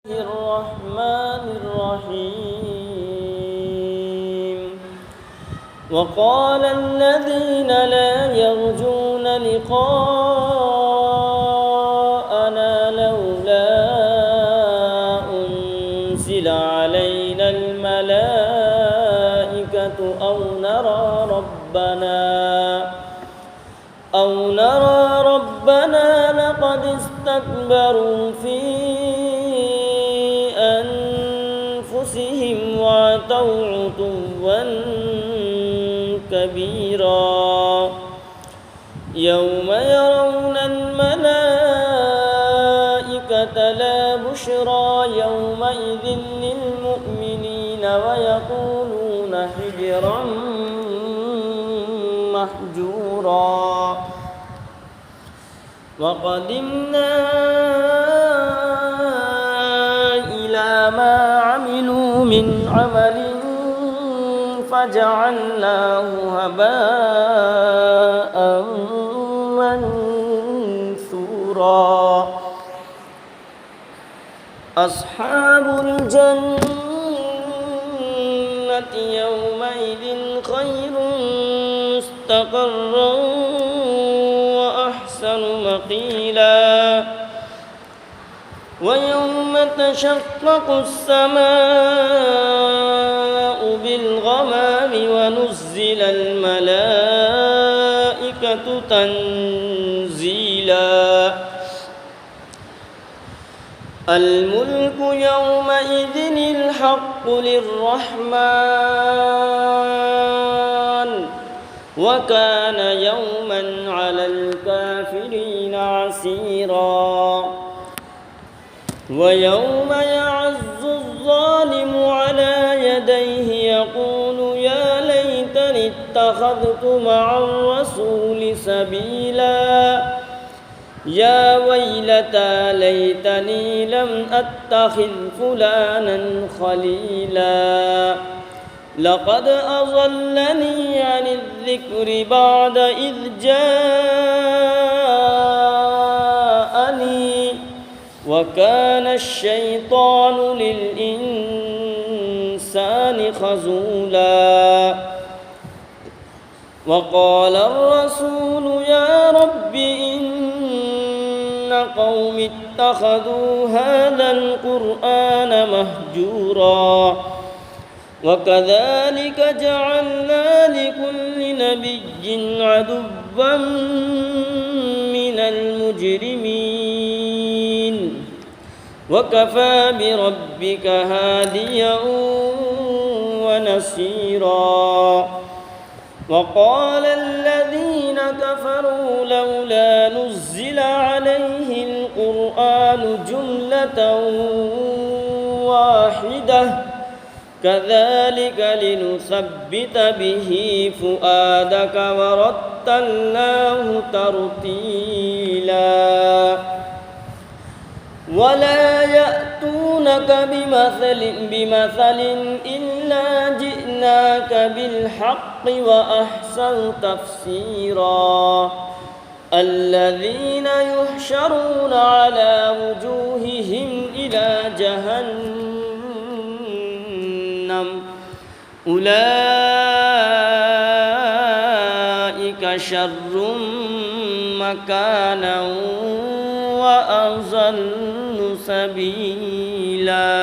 الرحمن الرحيم. وقال الذين لا يرجون لقاءنا لولا أنزل علينا الملائكة أو نرى ربنا لقد استكبروا في أنفسهم وعتوا عتوا كبيرا. يوم يرون الملائكة لا بشرى يومئذ للمؤمنين ويقولون حجرا محجورا. وقدمنا إلى ما عملوا من عمل فجعلناه هباء منثورا. أصحاب الجنة يومئذ خير مستقرا وأحسن مقيلا. ويوم تشقق السماء بالغمام ونزل الملائكة تنزيلا. الملك يومئذ الحق للرحمن وكان يوما على الكافرين عسيرا. ويوم يعز الظالم على يديه يقول يا ليتني اتخذت مع الرسول سبيلا. يا ويلتى ليتني لم أتخذ فلانا خليلا. لقد أضلني عن الذكر بعد إذ جاءني وكان الشيطان للإنسان خذولا. وقال الرسول يا رب إن قوم اتخذوا هذا القرآن مهجورا. وكذلك جعلنا لكل نبي عدوا من المجرمين وكفى بربك هاديا ونصيرا. وقال الذين كفروا لولا نزل عليه القرآن جملة واحدة كذلك لنثبت به فؤادك ورتلناه ترتيلا. ولا يأتونك بمثل إلا جئناك بالحق وأحسن تفسيرا. الذين يحشرون على وجوههم إلى جهنم أولئك شر مكانا وأضل سبيلا.